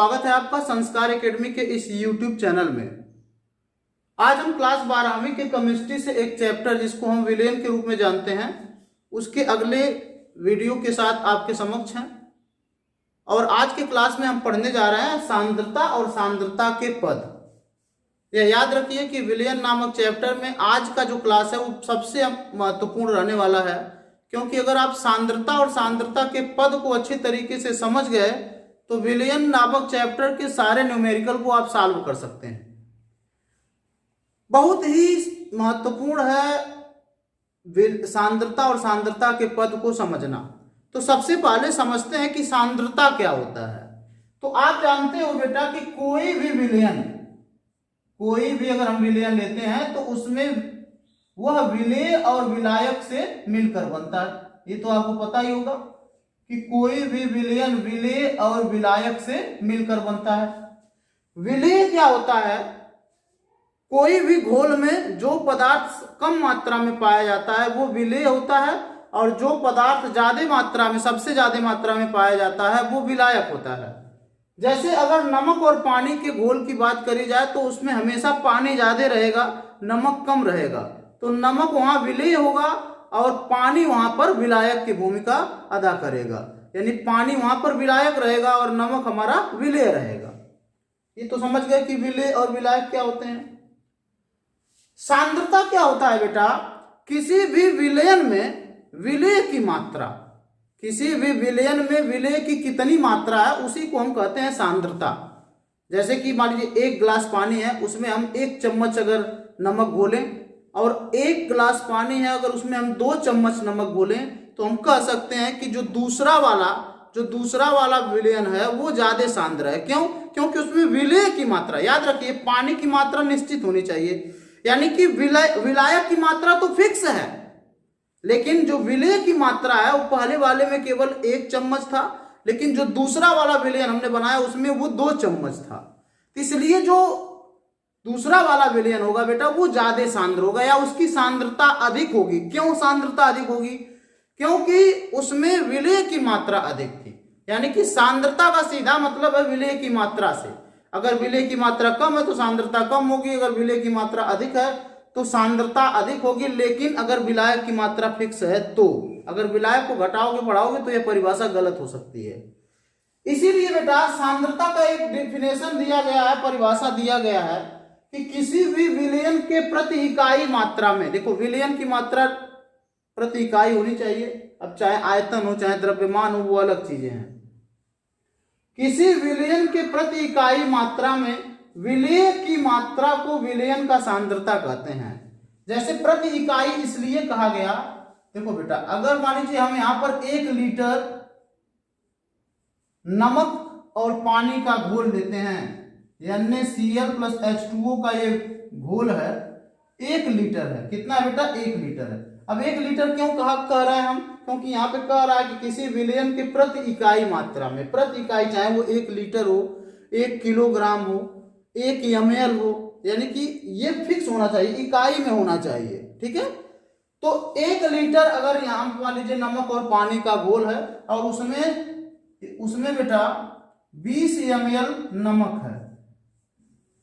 स्वागत है आपका संस्कार एकेडमी के इस YouTube चैनल में। आज हम क्लास 12वीं के केमिस्ट्री से एक चैप्टर जिसको हम विलेन के रूप में जानते हैं उसके अगले वीडियो के साथ आपके समक्ष हैं। और आज के क्लास में हम पढ़ने जा रहे हैं सांद्रता और सांद्रता के पद। यह याद रखिए कि विलेन नामक चैप्टर में आज का जो क्लास है वो सबसे महत्वपूर्ण रहने वाला है, क्योंकि अगर आप सांद्रता और सांद्रता के पद को अच्छी तरीके से समझ गए तो विलेन नामक चैप्टर के सारे न्यूमेरिकल को आप सॉल्व कर सकते हैं। बहुत ही महत्वपूर्ण है सांद्रता और सांद्रता के पद को समझना। तो सबसे पहले समझते हैं कि सांद्रता क्या होता है। तो आप जानते हो बेटा कि कोई भी अगर हम विलेन लेते हैं तो उसमें वह विलेय और विलायक से मिलकर बनता है। ये तो आपको पता ही होगा कि कोई भी विलेन विलेय और विलायक से मिलकर बनता है। विलेय क्या होता है? कोई भी घोल में जो पदार्थ कम मात्रा में पाया जाता है वो विलेय होता है, और जो पदार्थ ज्यादा मात्रा में सबसे ज्यादा मात्रा में पाया जाता है वो विलायक होता है। जैसे अगर नमक और पानी के घोल की बात करी जाए तो उसमें हमेशा पानी ज्यादा रहेगा, नमक कम रहेगा। तो नमक वहां विलेय होगा और पानी वहां पर विलायक की भूमिका अदा करेगा, यानी पानी वहां पर विलायक रहेगा और नमक हमारा विलेय रहेगा। ये तो समझ गए कि विलेय और विलायक क्या होते हैं। सांद्रता क्या होता है बेटा? किसी भी विलयन में विलेय की मात्रा, किसी भी विलयन में विलेय की कितनी मात्रा है उसी को हम कहते हैं सांद्रता। जैसे कि मान लीजिए 1 गिलास पानी है, उसमें हम 1 चम्मच अगर नमक घोलें, और 1 गिलास पानी है अगर उसमें हम 2 चम्मच नमक घोलें, तो हम कह सकते हैं कि जो दूसरा वाला विलयन है वो ज्यादा सांद्र है। क्यों? क्योंकि उसमें विलेय की मात्रा, याद रखिए पानी की मात्रा निश्चित होनी चाहिए, यानी कि विलायक की मात्रा तो फिक्स है, लेकिन जो विलेय की मात्रा है वो पहले वाले में केवल 1 चम्मच था, लेकिन जो दूसरा वाला विलयन हमने बनाया उसमें वो 2 चम्मच था। इसलिए जो दूसरा वाला विलयन होगा बेटा वो ज्यादा सांद्र होगा, या उसकी सांद्रता अधिक होगी। क्यों सांद्रता अधिक होगी? क्योंकि उसमें विलेय की मात्रा अधिक थी। यानी कि सांद्रता का सीधा मतलब है विलेय की मात्रा से। अगर विलेय की मात्रा कम है तो सांद्रता कम होगी, अगर विलेय की मात्रा अधिक है तो सांद्रता अधिक होगी। लेकिन अगर विलायक की मात्रा फिक्स है तो अगर विलायक को घटाओगे बढ़ाओगे तो यह परिभाषा गलत हो सकती है। इसीलिए बेटा सांद्रता का एक डेफिनेशन दिया गया है, परिभाषा दिया गया है कि किसी भी विलयन के प्रति इकाई मात्रा में, देखो विलयन की मात्रा प्रति इकाई होनी चाहिए, अब चाहे आयतन हो चाहे द्रव्यमान हो वो अलग चीजें हैं। किसी विलयन के प्रति इकाई मात्रा में विलेय की मात्रा को विलयन का सांद्रता कहते हैं। जैसे प्रति इकाई इसलिए कहा गया, देखो बेटा अगर मान लीजिए हम यहां पर 1 लीटर नमक और पानी का घोल लेते हैं, NaCl + H2O का ये घोल है, 1 लीटर है। कितना है बेटा? 1 लीटर है। अब 1 लीटर क्यों कह रहे हैं हम? क्योंकि यहाँ पे कह रहा है कि किसी विलयन के प्रति इकाई मात्रा में, प्रति इकाई चाहे वो 1 लीटर हो, 1 किलोग्राम हो, 1 ml हो, यानी कि ये फिक्स होना चाहिए, इकाई में होना चाहिए। ठीक है? तो 1 लीटर अगर यहाँ मान लीजिए नमक और पानी का घोल है और उसमें बेटा 20 ml नमक है।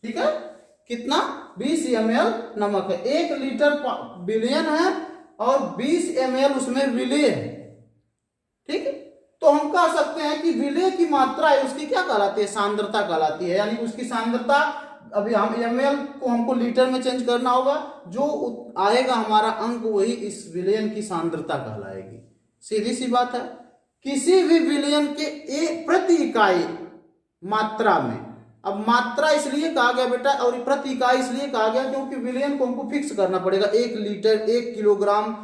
ठीक है? कितना? 20 ml नमक है। 1 लीटर विलयन है और 20 ml उसमें विलेय है। ठीक है? तो हम कह सकते हैं कि विलेय की मात्रा है उसकी क्या कहलाती है? सांद्रता कहलाती है। यानी उसकी सांद्रता, अभी हम ml को हमको लीटर में चेंज करना होगा, जो आएगा हमारा अंक वही इस विलयन की सांद्रता कहलाएगी। सीधी सी बात है। किसी भी विलयन के प्रति इकाई मात्रा में, अब मात्रा इसलिए कहा गया बेटा और प्रति इकाई इसलिए कहा गया क्योंकि विलयन को हमको फिक्स करना पड़ेगा। 1 लीटर 1 किलोग्राम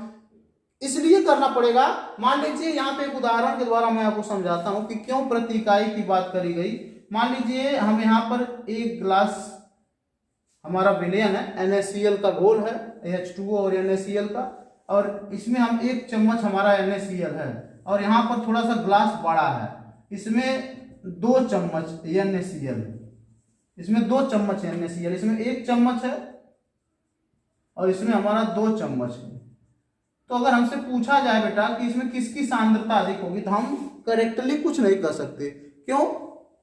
इसलिए करना पड़ेगा। मान लीजिए यहाँ पे एक उदाहरण के द्वारा मैं आपको समझाता हूं कि क्यों प्रति इकाई की बात करी गई। मान लीजिए हम यहाँ पर 1 गिलास हमारा विलयन है, NaCl का घोल है, H2O और NaCl का, और इसमें हम 1 चम्मच हमारा NaCl है, और यहाँ पर थोड़ा सा ग्लास बड़ा है, इसमें 2 चम्मच NaCl, इसमें 2 चम्मच NaCl, इसमें 1 चम्मच है और इसमें हमारा 2 चम्मच है। तो अगर हमसे पूछा जाए बेटा कि इसमें किसकी सांद्रता अधिक होगी तो हम करेक्टली कुछ नहीं कर सकते। क्यों?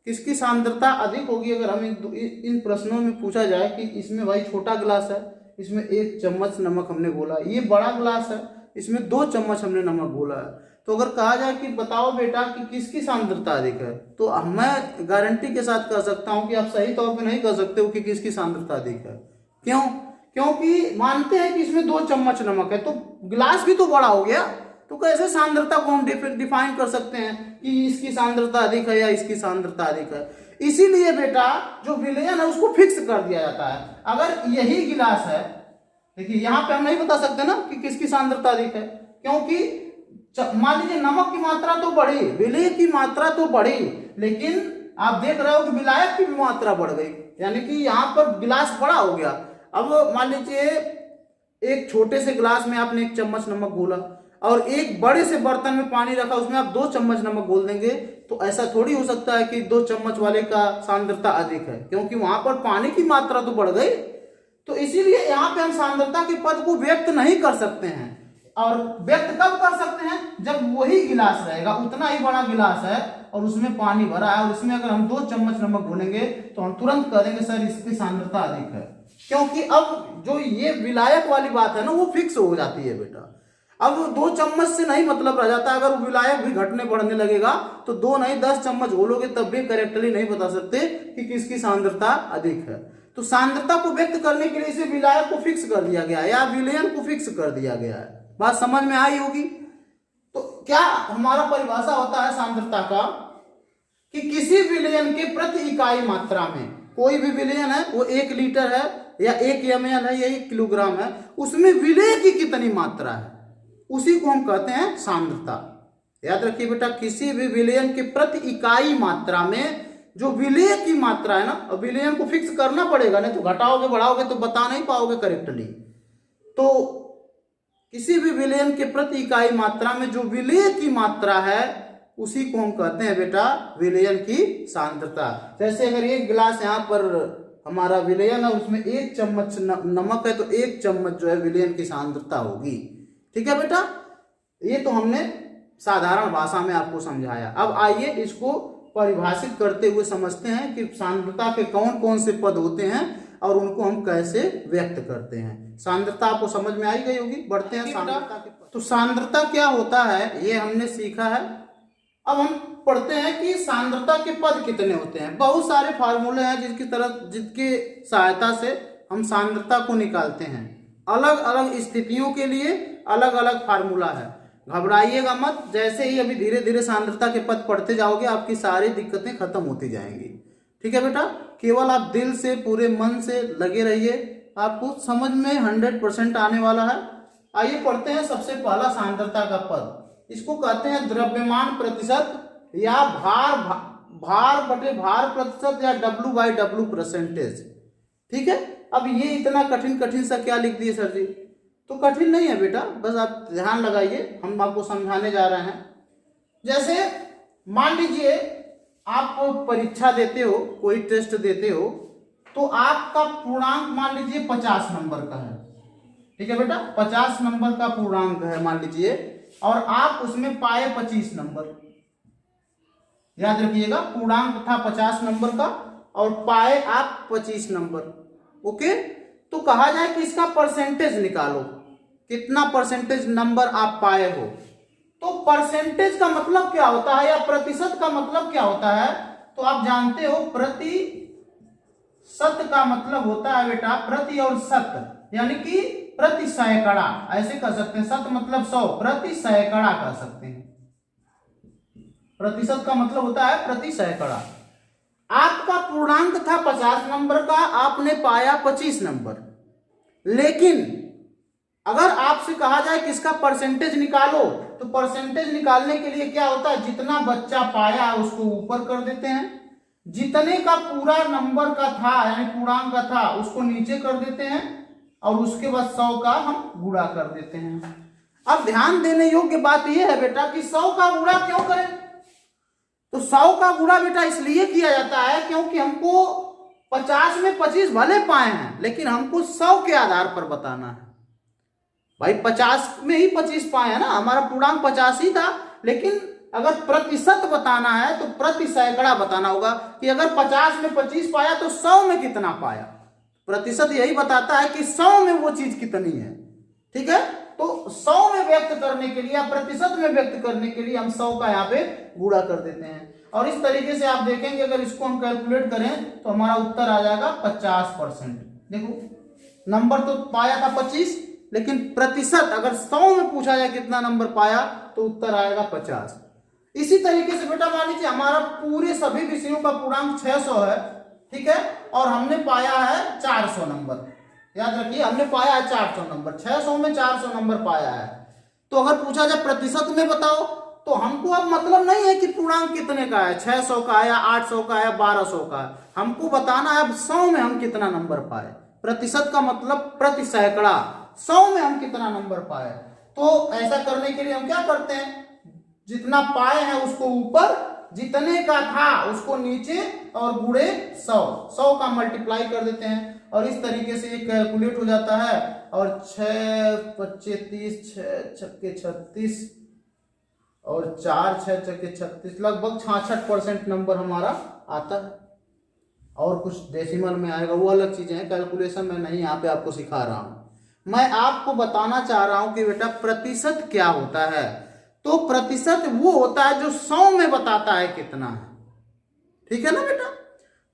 किसकी सांद्रता अधिक होगी? अगर हम इन प्रश्नों में पूछा जाए कि इसमें भाई छोटा गिलास है, इसमें 1 चम्मच नमक हमने घोला, ये बड़ा गिलास है, इसमें 2 चम्मच हमने नमक घोला है, तो अगर कहा जाए कि बताओ बेटा कि किसकी सांद्रता अधिक है, तो मैं गारंटी के साथ कह सकता हूं कि आप सही तौर पे नहीं कह सकते हो कि किसकी सांद्रता अधिक है। क्यों? क्योंकि मानते हैं कि इसमें 2 चम्मच नमक है, तो गिलास भी तो बड़ा हो गया, तो कैसे सांद्रता को हम डिफाइन कर सकते हैं कि इसकी सांद्रता अधिक है या इसकी सांद्रता अधिक है? इसीलिए बेटा जो विलयन है उसको फिक्स कर दिया जाता है। अगर यही गिलास है, देखिए यहाँ पे हम नहीं बता सकते ना कि किसकी सांद्रता अधिक है, क्योंकि मान लीजिए नमक की मात्रा तो बढ़ी, विलय की मात्रा तो बढ़ी, लेकिन आप देख रहे हो कि विलायक की भी मात्रा बढ़ गई, यानी कि यहाँ पर गिलास बड़ा हो गया। अब मान लीजिए एक छोटे से गिलास में आपने 1 चम्मच नमक घोला और एक बड़े से बर्तन में पानी रखा, उसमें आप 2 चम्मच नमक घोल देंगे, तो ऐसा थोड़ी हो सकता है कि 2 चम्मच वाले का सांद्रता अधिक है, क्योंकि वहां पर पानी की मात्रा तो बढ़ गई। तो इसीलिए यहाँ पे हम सांद्रता के पद को व्यक्त नहीं कर सकते हैं। और व्यक्त कब कर सकते हैं? जब वही गिलास रहेगा, उतना ही बड़ा गिलास है और उसमें पानी भरा है, और इसमें अगर हम 2 चम्मच नमक घोलेंगे तो हम तुरंत कह देंगे सर इसकी सांद्रता अधिक है, क्योंकि अब जो ये विलायक वाली बात है ना वो फिक्स हो जाती है बेटा। अब 2 चम्मच से नहीं मतलब रह जाता, अगर वो विलायक भी घटने बढ़ने लगेगा तो 2 नहीं 10 चम्मच घोलोगे तब भी करेक्टली नहीं बता सकते कि किसकी सांद्रता अधिक है। तो सांद्रता को व्यक्त करने के लिए इसे विलायक को फिक्स कर दिया गया है या विलयन को फिक्स कर दिया गया है। बात समझ में आई होगी। तो क्या हमारा परिभाषा होता है सांद्रता का कि किसी विलयन के प्रति इकाई मात्रा में, कोई भी विलयन है वो 1 लीटर है या 1 ml है या 1 किलोग्राम है, उसमें विलय की कितनी मात्रा है उसी को हम कहते हैं सांद्रता। याद रखिए बेटा, किसी भी विलयन के प्रति इकाई मात्रा में जो विलय की मात्रा है ना, अब विलयन को फिक्स करना पड़ेगा, नहीं तो घटाओगे बढ़ाओगे तो बता नहीं पाओगे करेक्टली। तो किसी भी विलयन के प्रति इकाई मात्रा में जो विलय की मात्रा है उसी को हम कहते हैं बेटा विलयन की सांद्रता। जैसे अगर एक गिलास यहाँ पर हमारा विलयन है, उसमें 1 चम्मच नमक है, तो 1 चम्मच जो है विलयन की सांद्रता होगी। ठीक है बेटा, ये तो हमने साधारण भाषा में आपको समझाया। अब आइए इसको परिभाषित करते हुए समझते हैं कि सांद्रता के कौन कौन से पद होते हैं और उनको हम कैसे व्यक्त करते हैं। सांद्रता आपको समझ में आई गई होगी। बढ़ते हैं सांद्रता के पद। तो सांद्रता क्या होता है ये हमने सीखा है। अब हम पढ़ते हैं कि सांद्रता के पद कितने होते हैं। बहुत सारे फार्मूले हैं जिसकी सहायता से हम सांद्रता को निकालते हैं। अलग अलग स्थितियों के लिए अलग अलग फार्मूला है, घबराइएगा मत। जैसे ही अभी धीरे धीरे सांद्रता के पद पढ़ते जाओगे आपकी सारी दिक्कतें खत्म होती जाएंगी। ठीक है बेटा, केवल आप दिल से पूरे मन से लगे रहिए, आपको समझ में 100% आने वाला है। आइए पढ़ते हैं सबसे पहला सांद्रता का पद। इसको कहते हैं द्रव्यमान प्रतिशत या भार बटे भार प्रतिशत या W/W परसेंटेज। ठीक है, अब ये इतना कठिन सा क्या लिख दिए सर जी? तो कठिन नहीं है बेटा, बस आप ध्यान लगाइए, हम आपको समझाने जा रहे हैं। जैसे मान लीजिए आप परीक्षा देते हो, कोई टेस्ट देते हो, तो आपका पूर्णांक मान लीजिए 50 नंबर का है। ठीक है बेटा, 50 नंबर का पूर्णांक है मान लीजिए, और आप उसमें पाए 25 नंबर। याद रखिएगा, पूर्णांक था 50 नंबर का और पाए आप 25 नंबर। ओके, तो कहा जाए कि इसका परसेंटेज निकालो, कितना परसेंटेज नंबर आप पाए हो। तो परसेंटेज का मतलब क्या होता है या प्रतिशत का मतलब क्या होता है? तो आप जानते हो प्रतिशत का मतलब होता है बेटा प्रति और शत, यानी कि प्रति सैकड़ा, ऐसे कह सकते हैं। शत मतलब 100, प्रति सैकड़ा कह सकते हैं। प्रतिशत का मतलब होता है प्रति सैकड़ा। आपका पूर्णांक था 50 नंबर का, आपने पाया 25 नंबर। लेकिन अगर आपसे कहा जाए कि इसका परसेंटेज निकालो, तो परसेंटेज निकालने के लिए क्या होता है, जितना बच्चा पाया उसको ऊपर कर देते हैं, जितने का पूरा नंबर का था यानी पूर्णांक का था उसको नीचे कर देते हैं, और उसके बाद 100 का हम गुणा कर देते हैं। अब ध्यान देने योग्य बात यह है बेटा कि 100 का गुणा क्यों करें? तो 100 का गुणा बेटा इसलिए किया जाता है क्योंकि हमको 50 में 25 भले पाए हैं, लेकिन हमको 100 के आधार पर बताना है। भाई 50 में ही 25 पाए हैं ना, हमारा पूर्णांक 50 ही था, लेकिन अगर प्रतिशत बताना है तो प्रति सैकड़ा बताना होगा कि अगर 50 में 25 पाया तो 100 में कितना पाया। प्रतिशत यही बताता है कि 100 में वो चीज कितनी है। ठीक है, तो 100 में व्यक्त करने के लिए या प्रतिशत में व्यक्त करने के लिए हम 100 का यहाँ पे गुणा कर देते हैं। और इस तरीके से आप देखेंगे अगर इसको हम कैलकुलेट करें तो हमारा उत्तर आ जाएगा 50%। देखो नंबर तो पाया था 25, लेकिन प्रतिशत अगर 100 में पूछा जाए कितना नंबर पाया तो उत्तर आएगा 50। इसी तरीके से बेटा मान लीजिए हमारा पूरे सभी विषयों का पूर्णांक 600 है, ठीक है, और हमने पाया है 400 नंबर। याद रखिए हमने पाया है 400 नंबर, 600 में 400 नंबर पाया है। तो अगर पूछा जाए प्रतिशत में बताओ तो हमको अब मतलब नहीं है कि पूर्णांक कितने का है, 600 का है या 800 का है या 1200 का है, हमको बताना है अब 100 में हम कितना नंबर पाए। प्रतिशत का मतलब प्रति सैकड़ा, 100 में हम कितना नंबर पाए। तो ऐसा करने के लिए हम क्या करते हैं, जितना पाए हैं उसको ऊपर, जितने का था उसको नीचे और गुणे 100 का मल्टीप्लाई कर देते हैं और इस तरीके से ये कैलकुलेट हो जाता है। और 6 25 30, 6 छक्के 36 और 4 6 छक्के 36, लगभग 66% नंबर हमारा आता है। और कुछ डेसिमल में आएगा वो अलग चीजें हैं, कैलकुलेशन में नहीं यहाँ पे आपको सिखा रहा हूं। मैं आपको बताना चाह रहा हूं कि बेटा प्रतिशत क्या होता है। तो प्रतिशत वो होता है जो 100 में बताता है कितना है। ठीक है ना बेटा।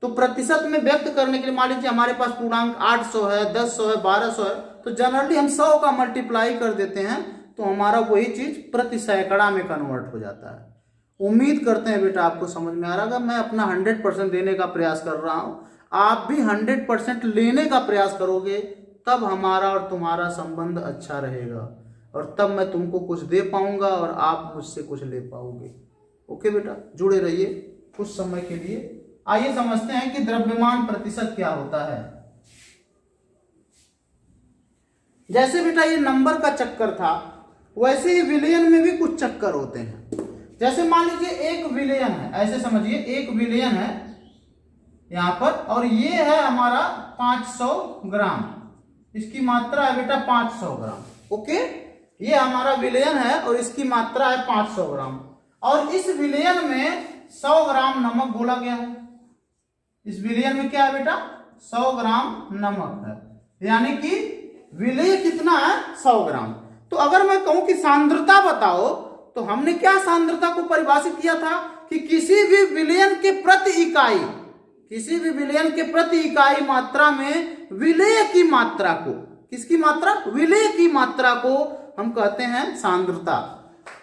तो प्रतिशत में व्यक्त करने के लिए मान लीजिए हमारे पास पूर्णांक 800 है, 1000 है, 1200 है, तो जनरली हम 100 का मल्टीप्लाई कर देते हैं तो हमारा वही चीज प्रति सैकड़ा में कन्वर्ट हो जाता है। उम्मीद करते हैं बेटा आपको समझ में आ रहा होगा। मैं अपना 100% देने का प्रयास कर रहा हूं, आप भी 100% लेने का प्रयास करोगे तब हमारा और तुम्हारा संबंध अच्छा रहेगा और तब मैं तुमको कुछ दे पाऊंगा और आप मुझसे कुछ ले पाओगे। ओके बेटा, जुड़े रहिए कुछ समय के लिए। आइए समझते हैं कि द्रव्यमान प्रतिशत क्या होता है। जैसे बेटा ये नंबर का चक्कर था, वैसे ही विलयन में भी कुछ चक्कर होते हैं। जैसे मान लीजिए 1 विलयन है, ऐसे समझिए 1 विलयन है यहां पर, और ये है हमारा 500 ग्राम, इसकी मात्रा है बेटा 500 ग्राम। ओके, ये हमारा विलयन है और इसकी मात्रा है 500 ग्राम, और इस विलयन में 100 ग्राम नमक घोला गया है। इस विलयन में क्या है बेटा, 100 ग्राम नमक है, यानी कि विलय कितना है, 100 ग्राम। तो अगर मैं कहूं कि सांद्रता बताओ, तो हमने क्या सांद्रता को परिभाषित किया था कि किसी भी विलयन के प्रति इकाई, किसी भी विलयन के प्रति इकाई मात्रा में विलय की मात्रा को, किसकी मात्रा, विलय की मात्रा को हम कहते हैं सांद्रता।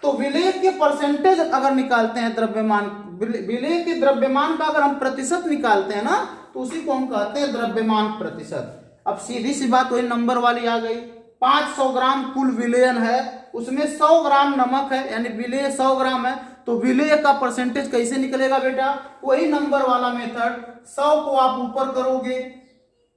तो विलय के परसेंटेज अगर निकालते हैं द्रव्यमान, विलय के द्रव्यमान का अगर हम प्रतिशत निकालते हैं ना, तो उसी को हम कहते हैं द्रव्यमान प्रतिशत। अब सीधी सी बात वही नंबर वाली आ गई, 500 ग्राम कुल विलयन है, उसमें 100 ग्राम नमक है, यानी विलय 100 ग्राम है, तो विलय का परसेंटेज कैसे निकलेगा बेटा, वही नंबर वाला मेथड, 100 को आप ऊपर करोगे,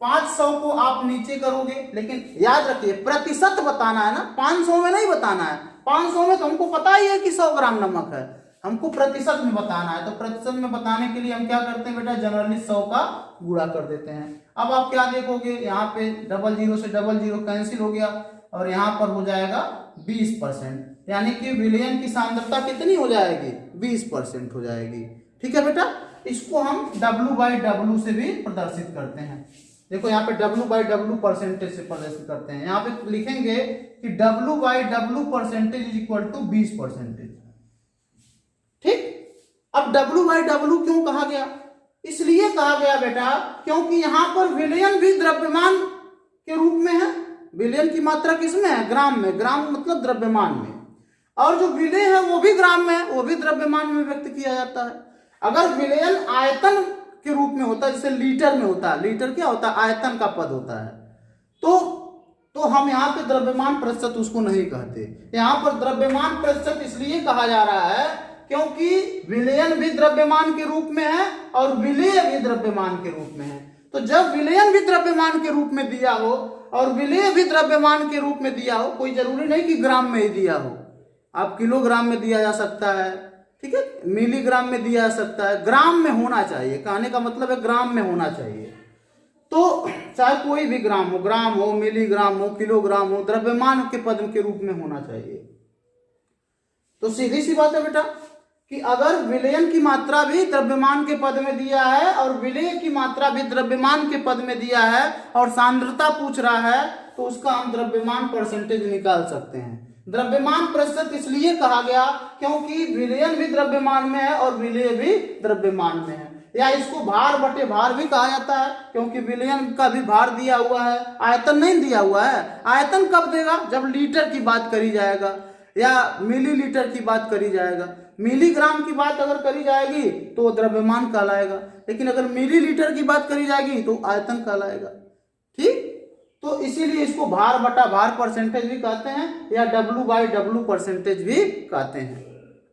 500 को आप नीचे करोगे। लेकिन याद रखिए प्रतिशत बताना है ना, 500 में नहीं बताना है। 500 में तो हमको पता ही है कि 100 ग्राम नमक है, हमको प्रतिशत में बताना है। तो प्रतिशत में बताने के लिए हम क्या करते हैं बेटा, जनरली 100 का गुणा कर देते हैं। अब आप क्या देखोगे, यहाँ पे 00 से 00 कैंसिल हो गया और यहाँ पर हो जाएगा 20%, यानी कि विलयन की सांद्रता कितनी हो जाएगी, 20% हो जाएगी। ठीक है बेटा, इसको हम W/W से भी प्रदर्शित करते हैं। देखो यहाँ पे W/W परसेंटेज से प्रदर्शित करते हैं। यहाँ पे लिखेंगे कि W/W percentage is equal to 20%। ठीक, अब W/W क्यों कहा गया, इसलिए कहा गया बेटा क्योंकि यहां पर विलयन भी द्रव्यमान के रूप में है। विलयन की मात्रा किसमें है, ग्राम में, ग्राम मतलब द्रव्यमान में, और जो विलय है वो भी ग्राम में है, वो भी द्रव्यमान में व्यक्त किया जाता है। अगर विलयन आयतन के रूप में होता है, जैसे लीटर में होता है, लीटर क्या होता है, आयतन का पद होता है, तो हम यहाँ पे द्रव्यमान प्रतिशत उसको नहीं कहते। यहाँ पर द्रव्यमान प्रतिशत इसलिए कहा जा रहा है क्योंकि विलयन भी द्रव्यमान के रूप में है और विलय भी द्रव्यमान के रूप में है। तो जब विलयन भी द्रव्यमान के रूप में दिया हो और विलय भी द्रव्यमान के रूप में दिया हो, कोई जरूरी नहीं कि ग्राम में ही दिया हो, आप किलोग्राम में दिया जा सकता है, ठीक है, मिलीग्राम में दिया जा सकता है, ग्राम में होना चाहिए। कहने का मतलब है ग्राम में होना चाहिए। तो चाहे कोई भी ग्राम हो, मिलीग्राम हो, किलोग्राम हो, द्रव्यमान के पद के रूप में होना चाहिए। तो सीधी सी बात है बेटा, कि अगर विलयन की मात्रा भी द्रव्यमान के पद में दिया है और विलेय की मात्रा भी द्रव्यमान के पद में दिया है और सांद्रता पूछ रहा है, तो उसका हम द्रव्यमान परसेंटेज निकाल सकते हैं। द्रव्यमान प्रतिशत इसलिए कहा गया क्योंकि विलयन भी द्रव्यमान में है और विलेय भी द्रव्यमान में है। या इसको भार बटे भार भी कहा जाता है, क्योंकि विलयन का भी भार दिया हुआ है, आयतन नहीं दिया हुआ है। आयतन कब देगा? जब लीटर की बात करी जाएगा या मिलीलीटर की बात करी जाएगा। मिलीग्राम की बात अगर करी जाएगी तो द्रव्यमान कहलाएगा, लेकिन अगर मिलीलीटर की बात करी जाएगी तो आयतन कहलाएगा। ठीक, तो इसीलिए इसको भार बटा भार परसेंटेज भी कहते हैं या W/W परसेंटेज भी कहते हैं।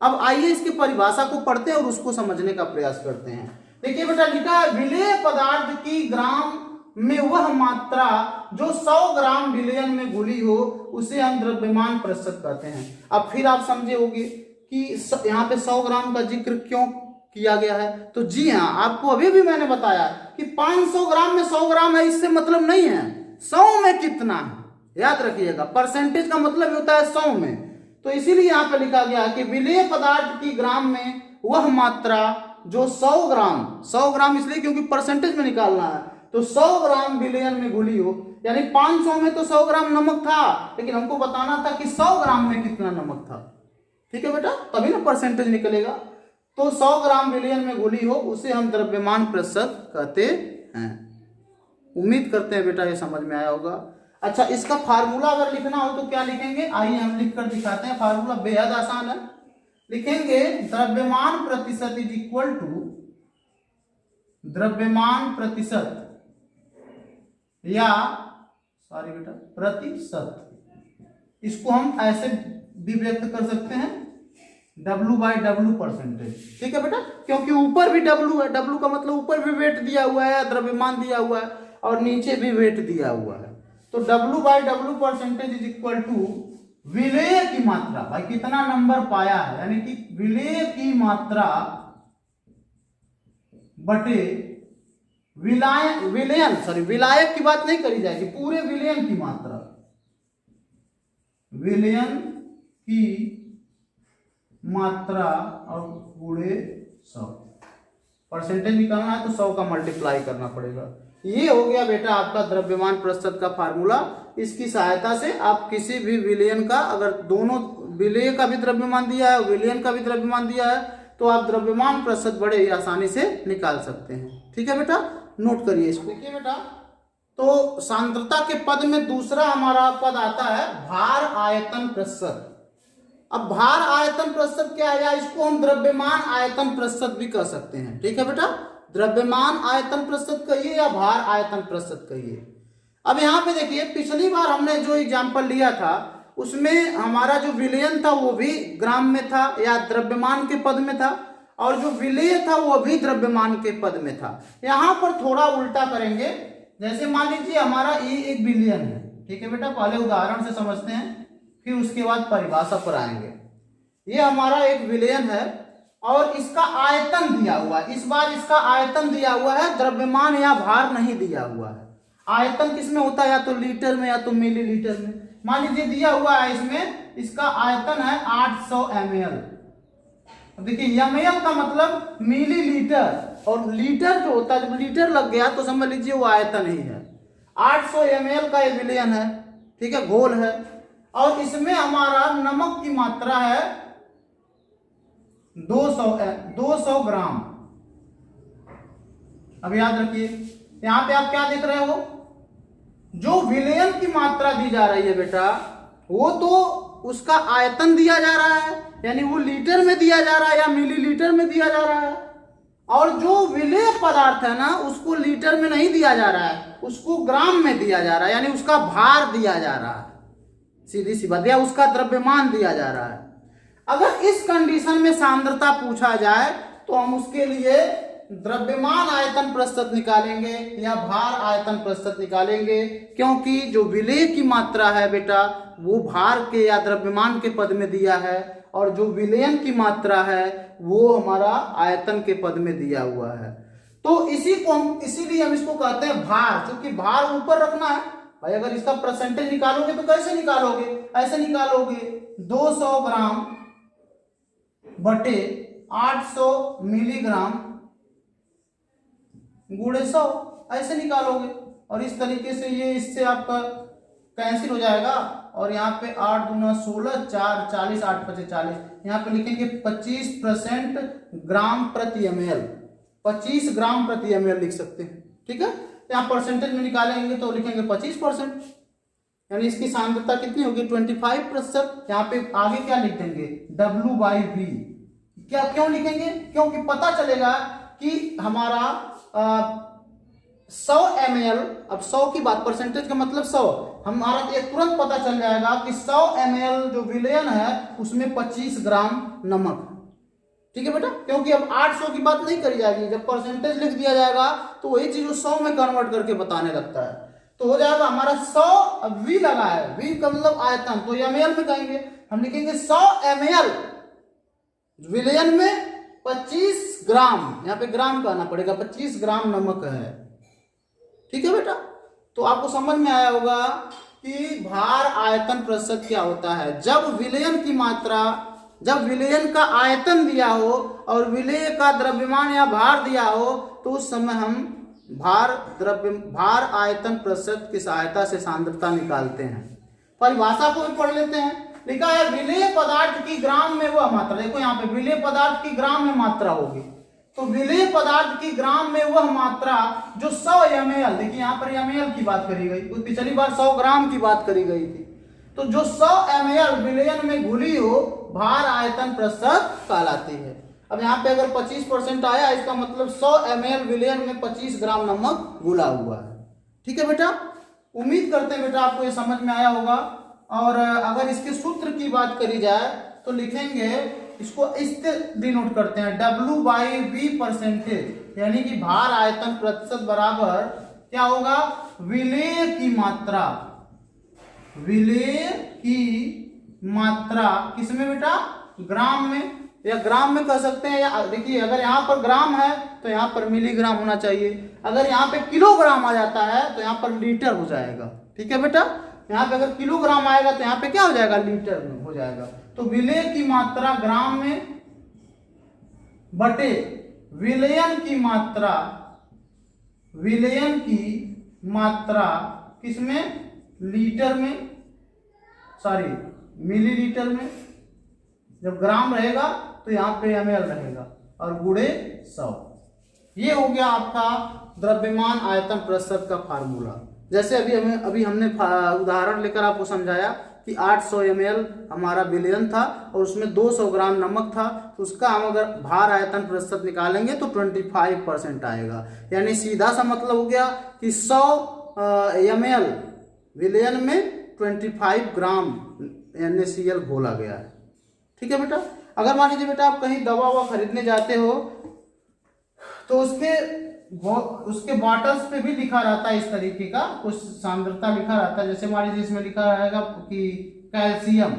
अब आइए इसकी परिभाषा को पढ़ते हैं और उसको समझने का प्रयास करते हैं। देखिए बेटा, लिखा है विलेय पदार्थ की ग्राम में वह मात्रा जो 100 ग्राम विलयन में घुली हो उसे हम द्रव्यमान प्रतिशत कहते हैं। अब फिर आप समझे होंगे कि यहाँ पे 100 ग्राम का जिक्र क्यों किया गया है। तो जी हाँ, आपको अभी भी मैंने बताया कि 500 ग्राम में 100 ग्राम है, इससे मतलब नहीं है 100 में कितना है, याद रखिएगा। परसेंटेज का मतलब होता है 100 में। तो इसीलिए यहाँ पे लिखा गया कि विलेय पदार्थ की ग्राम में वह मात्रा जो 100 ग्राम इसलिए क्योंकि परसेंटेज में निकालना है, तो 100 ग्राम विलयन में घुली हो, यानी 500 में तो 100 ग्राम नमक था, लेकिन हमको बताना था कि 100 ग्राम में कितना नमक था। ठीक है बेटा, तभी ना परसेंटेज निकलेगा। तो 100 ग्राम विलयन में घुली हो उसे हम द्रव्यमान प्रतिशत कहते हैं। उम्मीद करते हैं बेटा ये समझ में आया होगा। अच्छा, इसका फार्मूला अगर लिखना हो तो क्या लिखेंगे, आइए हम लिखकर दिखाते हैं। फार्मूला बेहद आसान है, लिखेंगे द्रव्यमान प्रतिशत इज इक्वल टू द्रव्यमान प्रतिशत या सॉरी बेटा प्रतिशत। इसको हम ऐसे भी व्यक्त कर सकते हैं W/W परसेंटेज। ठीक है बेटा, क्योंकि ऊपर भी W है, W का मतलब ऊपर भी वेट दिया हुआ है, द्रव्यमान दिया हुआ है और नीचे भी वेट दिया हुआ है। तो W/W percentage is equal to विलेय की मात्रा, भाई कितना नंबर पाया है, यानी कि विलेय की मात्रा बटे विलायक की बात नहीं करी जाएगी, पूरे विलयन की मात्रा, विलयन की मात्रा और पूरे 100। परसेंटेज निकालना है तो 100 का मल्टीप्लाई करना पड़ेगा। ये हो गया बेटा आपका द्रव्यमान प्रतिशत का फार्मूला। इसकी सहायता से आप किसी भी विलयन का, अगर दोनों विलेय का भी द्रव्यमान दिया है और विलयन का भी द्रव्यमान दिया है, तो आप द्रव्यमान प्रतिशत बड़े ही आसानी से निकाल सकते हैं। ठीक है बेटा, नोट करिए इसको। देखिए बेटा, तो सांद्रता के पद में दूसरा हमारा पद आता है भार आयतन प्रतिशत। अब भार आयतन प्रतिशत क्या है, या इसको हम द्रव्यमान आयतन प्रतिशत भी कह सकते हैं। ठीक है बेटा, द्रव्यमान आयतन प्रतिशत कहिए या भार आयतन प्रतिशत कहिए। अब यहाँ पे देखिए, पिछली बार हमने जो एग्जाम्पल लिया था उसमें हमारा जो विलयन था वो भी ग्राम में था या द्रव्यमान के पद में था, और जो विलेय था वो भी द्रव्यमान के पद में था। यहाँ पर थोड़ा उल्टा करेंगे। जैसे मान लीजिए हमारा ये एक विलयन है। ठीक है बेटा, पहले उदाहरण से समझते हैं, फिर उसके बाद परिभाषा पर आएंगे। ये हमारा एक विलयन है और इसका आयतन दिया हुआ है। इस बार इसका आयतन दिया हुआ है, द्रव्यमान या भार नहीं दिया हुआ है। आयतन किसमें होता है, या तो लीटर में या तो मिलीलीटर में। मान लीजिए दिया हुआ है इसमें, इसका आयतन है 800 ml। देखिए ml का मतलब मिलीलीटर, और लीटर जो होता है, जब लीटर लग गया तो समझ लीजिए वो आयतन ही है। 800 ml का ये विलयन है। ठीक है, घोल है, और इसमें हमारा नमक की मात्रा है 200 ग्राम। अब याद रखिए, यहां पे आप क्या देख रहे हो, जो विलयन की मात्रा दी जा रही है बेटा, वो तो उसका आयतन दिया जा रहा है, यानी वो लीटर में दिया जा रहा है या मिलीलीटर में दिया जा रहा है। और जो विलेय पदार्थ है ना, उसको लीटर में नहीं दिया जा रहा है, उसको ग्राम में दिया जा रहा है, यानी उसका भार दिया जा रहा है, सीधी सी बात, या उसका द्रव्यमान दिया जा रहा है। अगर इस कंडीशन में सांद्रता पूछा जाए तो हम उसके लिए द्रव्यमान आयतन प्रतिशत निकालेंगे या भार आयतन प्रतिशत निकालेंगे, क्योंकि जो विलेय की मात्रा है बेटा वो भार के या द्रव्यमान के पद में दिया है, और जो विलयन की मात्रा है वो हमारा आयतन के पद में दिया हुआ है। तो इसीलिए हम इसको कहते हैं भार, क्योंकि भार ऊपर रखना है। भाई अगर इसका परसेंटेज निकालोगे तो कैसे निकालोगे, ऐसे निकालोगे 200 ग्राम बटे 800 मिलीग्राम गुणे 100, ऐसे निकालोगे। और इस तरीके से ये इससे आपका कैंसिल हो जाएगा। और यहाँ पे 8 दूना 16, 4 40, 8 पचे 40, यहाँ पे लिखेंगे 25% ग्राम प्रति ml, 25 ग्राम प्रति ml लिख सकते हैं। ठीक है, यहाँ परसेंटेज में निकालेंगे तो लिखेंगे 25%, यानी इसकी सांद्रता कितनी होगी 25%। यहाँ पे आगे क्या लिख देंगे W/V। क्या क्यों लिखेंगे, क्योंकि पता चलेगा कि हमारा 100 ml, अब 100 की बात, परसेंटेज का मतलब 100, हमारा एक तुरंत पता चल जाएगा कि 100 ml जो विलयन है उसमें 25 ग्राम नमक। ठीक है बेटा, क्योंकि अब 800 की बात नहीं करी जाएगी, जब परसेंटेज लिख दिया जाएगा तो वही चीज 100 में कन्वर्ट करके बताने लगता है। तो हो जाएगा हमारा 100, अब V लगा है, V का मतलब आयतन, तो ml में कहेंगे, हम लिखेंगे 100 ml विलयन में 25 ग्राम, यहाँ पे ग्राम कहना पड़ेगा, 25 ग्राम नमक है। ठीक है बेटा, तो आपको समझ में आया होगा कि भार आयतन प्रतिशत क्या होता है। जब विलयन की मात्रा, जब विलयन का आयतन दिया हो और विलय का द्रव्यमान या भार दिया हो, तो उस समय हम भार आयतन प्रतिशत की सहायता से सांद्रता निकालते हैं। परिभाषा को भी पढ़ लेते हैं। लिखा है विलेय पदार्थ की ग्राम में वह मात्रा, देखो यहाँ पे विलेय पदार्थ की ग्राम में मात्रा होगी, तो विलेय पदार्थ की ग्राम में वह मात्रा जो 100 ml, देखिए यहाँ पर ml की बात करी गई, पिछली बार 100 ग्राम की बात करी गई थी, तो जो 100 ml विलयन में घुली हो भार आयतन प्रतिशत कहलाती है। अब यहाँ पे अगर 25% आया, इसका मतलब 100 ml विलयन में 25 ग्राम नमक घुला हुआ है। ठीक है बेटा, उम्मीद करते हैं बेटा आपको ये समझ में आया होगा। और अगर इसके सूत्र की बात करी जाए तो लिखेंगे, इसको इससे डिनोट करते हैं W/V परसेंटेज, यानी कि भार आयतन प्रतिशत बराबर क्या होगा, विलेय की मात्रा, विलेय की मात्रा किसमें बेटा, ग्राम में, या ग्राम में कह सकते हैं, या देखिए अगर यहाँ पर ग्राम है तो यहाँ पर मिलीग्राम होना चाहिए, अगर यहाँ पे किलोग्राम आ जाता है तो यहाँ पर लीटर हो जाएगा। ठीक है बेटा, यहाँ पे अगर किलोग्राम आएगा तो यहाँ पे क्या हो जाएगा, लीटर में हो जाएगा। तो विलेय की मात्रा ग्राम में बटे विलयन की मात्रा, विलयन की मात्रा किसमें, लीटर में, सॉरी मिलीलीटर में। जब ग्राम रहेगा तो यहाँ पे ml रहेगा और गुणे 100। ये हो गया आपका द्रव्यमान आयतन प्रतिशत का फार्मूला। जैसे अभी हमने उदाहरण लेकर आपको समझाया कि 800 ml हमारा विलयन था और उसमें 200 ग्राम नमक था, तो उसका हम अगर भार आयतन प्रतिशत निकालेंगे तो 25% आएगा। यानी सीधा सा मतलब हो गया कि 100 ml विलयन में 25 ग्राम NaCl घोला गया है। ठीक है बेटा, अगर मान लीजिए बेटा आप कहीं दवा ववा खरीदने जाते हो तो उसके बॉटल्स पे भी लिखा रहता है इस तरीके का कुछ सांद्रता लिखा रहता है। जैसे मान लीजिए इसमें लिखा रहेगा कि कैल्शियम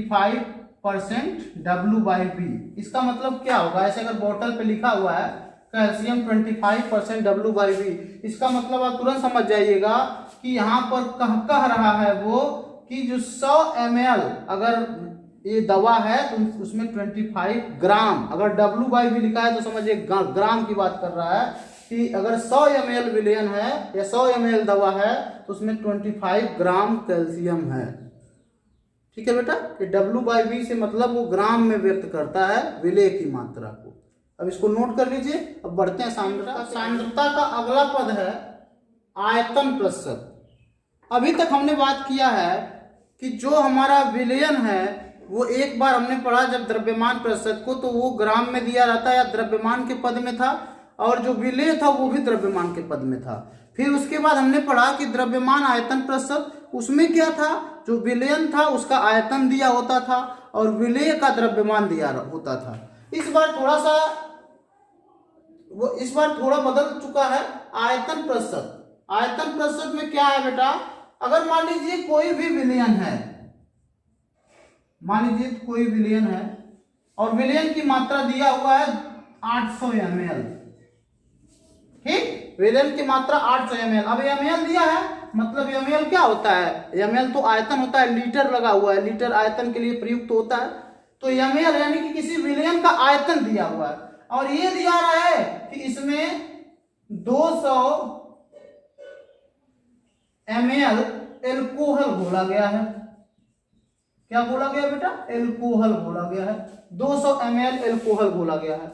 25% W/V, इसका मतलब क्या होगा, ऐसे अगर बोतल पे लिखा हुआ है कैल्शियम 25% W/V, इसका मतलब आप तुरंत समझ जाइएगा कि यहाँ पर कह रहा है वो कि जो 100 ml अगर ये दवा है तो उसमें 25 ग्राम, अगर W/V लिखा है तो समझिए ग्राम की बात कर रहा है कि अगर 100 ml विलयन है या 100 ml दवा है तो उसमें 25 ग्राम कैल्शियम है। ठीक है बेटा, ये W/V से मतलब वो ग्राम में व्यक्त करता है विलेय की मात्रा को। अब इसको नोट कर लीजिए। अब बढ़ते हैं सांद्रता। सांद्रता का अगला पद है आयतन प्रतिशत। अभी तक हमने बात किया है कि जो हमारा विलयन है वो एक बार हमने पढ़ा जब द्रव्यमान प्रतिशत को, तो वो ग्राम में दिया रहता है या द्रव्यमान के पद में था, और जो विलेय था वो भी द्रव्यमान के पद में था। फिर उसके बाद हमने पढ़ा कि द्रव्यमान आयतन प्रतिशत, उसमें क्या था, जो विलयन था उसका आयतन दिया होता था और विलेय का द्रव्यमान दिया होता था। इस बार थोड़ा बदल चुका है आयतन प्रतिशत। आयतन प्रतिशत में क्या है बेटा, अगर मान लीजिए कोई भी विलयन है, मान लीजिए कोई विलयन है और विलयन की मात्रा दिया हुआ है 800 ml, ठीक, विलयन की मात्रा 800 ml। अब ml दिया है, मतलब ml क्या होता है, ml तो आयतन होता है, लीटर लगा हुआ है, लीटर आयतन के लिए प्रयुक्त होता है। तो ml यानी कि किसी विलयन का आयतन दिया हुआ है, और ये दिया रहा है कि इसमें 200 ml एल्कोहल घोला गया है। क्या घोला गया बेटा? एल्कोहल घोला गया है। 200 ml एल्कोहल घोला गया है।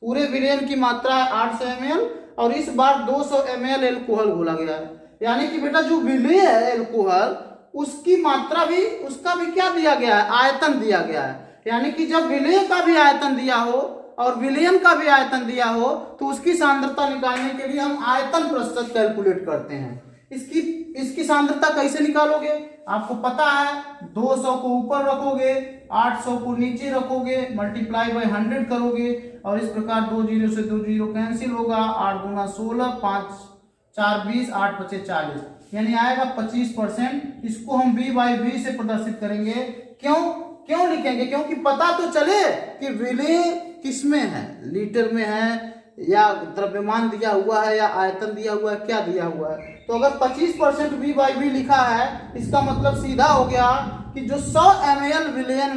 पूरे विलयन की मात्रा है 800 ml और इस बार 200 ml एल्कोहल घोला गया है। यानी कि बेटा जो विलय है एल्कोहल, उसकी मात्रा भी, उसका भी क्या दिया गया है? आयतन दिया गया है। यानी कि जब विलय का भी आयतन दिया हो और विलयन का भी आयतन दिया हो तो उसकी सांद्रता निकालने के लिए हम आयतन प्रतिशत कैलकुलेट करते हैं। इसकी सांद्रता कैसे निकालोगे? आपको पता है, 200 को ऊपर रखोगे, 800 को नीचे रखोगे, मल्टीप्लाई बाय 100 करोगे और इस प्रकार 2 जीरो से 2 जीरो कैंसिल होगा। 8 दूना 16, 5 4 20, 8 पचे 40, यानी आएगा 25%। इसको हम V/V से प्रदर्शित करेंगे। क्यों लिखेंगे? क्योंकि पता तो चले कि विलय किसमें है, लीटर में है या द्रव्यमान दिया हुआ है या आयतन दिया हुआ है, क्या दिया हुआ है। तो अगर 25% V/V लिखा है, इसका मतलब सीधा हो गया कि जो 100 ml विलयन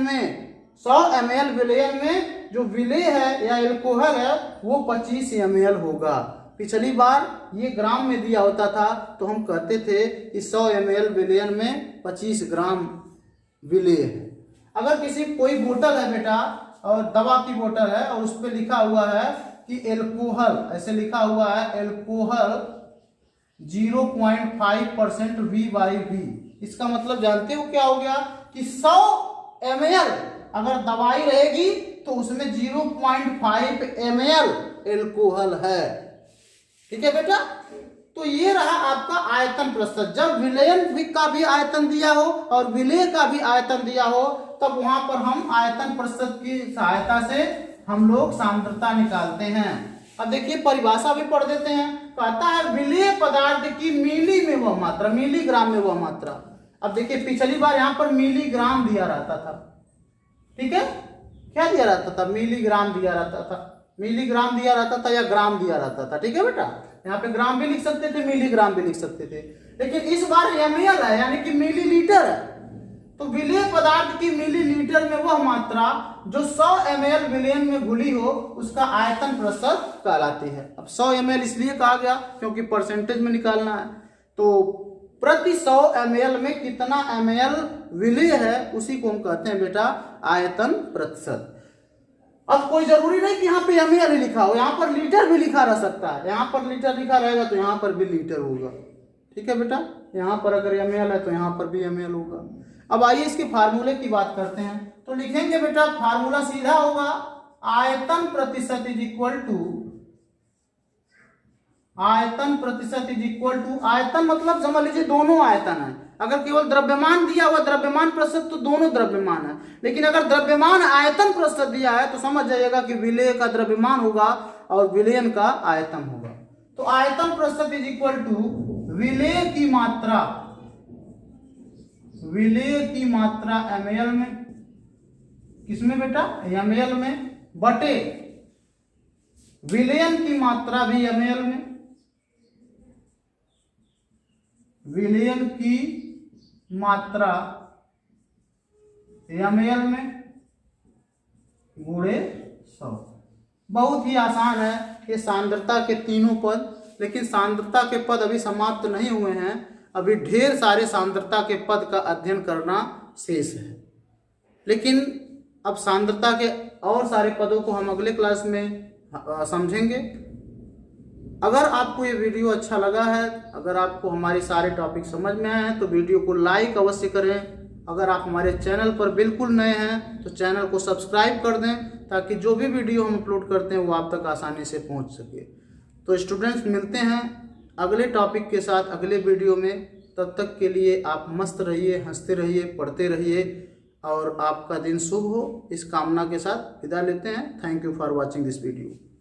में जो विलय है या एल्कोहल है वो 25 ml होगा। पिछली बार ये ग्राम में दिया होता था तो हम कहते थे कि 100 ml विलयन में 25 ग्राम विलय है। अगर कोई बोतल है बेटा और दवा की बोतल है और उस पर लिखा हुआ है कि एल्कोहल, ऐसे लिखा हुआ है एल्कोहल 0.5% V/V, इसका मतलब जानते हो क्या हो गया कि 100 ml अगर दवाई रहेगी तो उसमें 0.5 ml एल्कोहल है। ठीक है बेटा? तो ये रहा आपका आयतन प्रतिशत। जब विलयन का भी आयतन दिया हो और विलय का भी आयतन दिया हो तब वहां पर हम आयतन प्रतिशत की सहायता से हम लोग सांद्रता निकालते हैं। अब देखिए परिभाषा भी पढ़ देते हैं। कहता है विलय पदार्थ की मिली में वह मात्रा, मिलीग्राम में वह मात्रा। अब देखिए पिछली बार यहाँ पर मिलीग्राम दिया रहता था, ठीक है? क्या दिया रहता था? मिलीग्राम दिया रहता था, मिलीग्राम दिया रहता था या ग्राम दिया रहता था। ठीक है बेटा? यहाँ पे ग्राम भी लिख सकते थे, मिलीग्राम भी लिख सकते थे, लेकिन इस बार ml है यानी कि मिलीलीटर है। तो विलय पदार्थ की मिलीलीटर में वह मात्रा जो 100 ml विलयन में घुली हो उसका आयतन प्रतिशत कहलाती है। अब 100 ml इसलिए कहा गया क्योंकि परसेंटेज में निकालना है। तो प्रति 100 ml में कितना ml विलय है उसी को हम कहते हैं बेटा आयतन प्रतिशत। अब कोई जरूरी नहीं कि यहाँ पे ml ही लिखा हो, यहाँ पर लीटर भी लिखा रह सकता है। यहाँ पर लीटर लिखा रहेगा तो यहाँ पर भी लीटर होगा। ठीक है बेटा? यहाँ पर अगर ml है तो यहाँ पर भी ml होगा। अब आइए इसके फार्मूले की बात करते हैं। तो लिखेंगे बेटा फार्मूला सीधा होगा, आयतन प्रतिशत इज इक्वल टू, आयतन प्रतिशत इज इक्वल टू, आयतन मतलब समझ लीजिए दोनों आयतन है। अगर केवल द्रव्यमान दिया हुआ द्रव्यमान प्रतिशत तो दोनों द्रव्यमान है, लेकिन अगर द्रव्यमान आयतन प्रतिशत दिया है तो समझ जाइएगा कि विलय का द्रव्यमान होगा और विलयन का आयतन होगा। तो आयतन प्रतिशत इज इक्वल टू विलय की मात्रा, विलय की मात्रा ml में, किसमें बेटा? ml में, बटे विलयन की मात्रा भी ml में, विलयन की मात्रा ml में गुणे 100। बहुत ही आसान है ये सांद्रता के तीनों पद, लेकिन सांद्रता के पद अभी समाप्त नहीं हुए हैं। अभी ढेर सारे सांद्रता के पद का अध्ययन करना शेष है, लेकिन अब सांद्रता के और सारे पदों को हम अगले क्लास में समझेंगे। अगर आपको ये वीडियो अच्छा लगा है, अगर आपको हमारे सारे टॉपिक समझ में आए हैं तो वीडियो को लाइक अवश्य करें। अगर आप हमारे चैनल पर बिल्कुल नए हैं तो चैनल को सब्सक्राइब कर दें ताकि जो भी वीडियो हम अपलोड करते हैं वो आप तक आसानी से पहुंच सके। तो स्टूडेंट्स मिलते हैं अगले टॉपिक के साथ अगले वीडियो में। तब तक के लिए आप मस्त रहिए, हंसते रहिए, पढ़ते रहिए और आपका दिन शुभ हो, इस कामना के साथ विदा लेते हैं। Thank you for watching this video.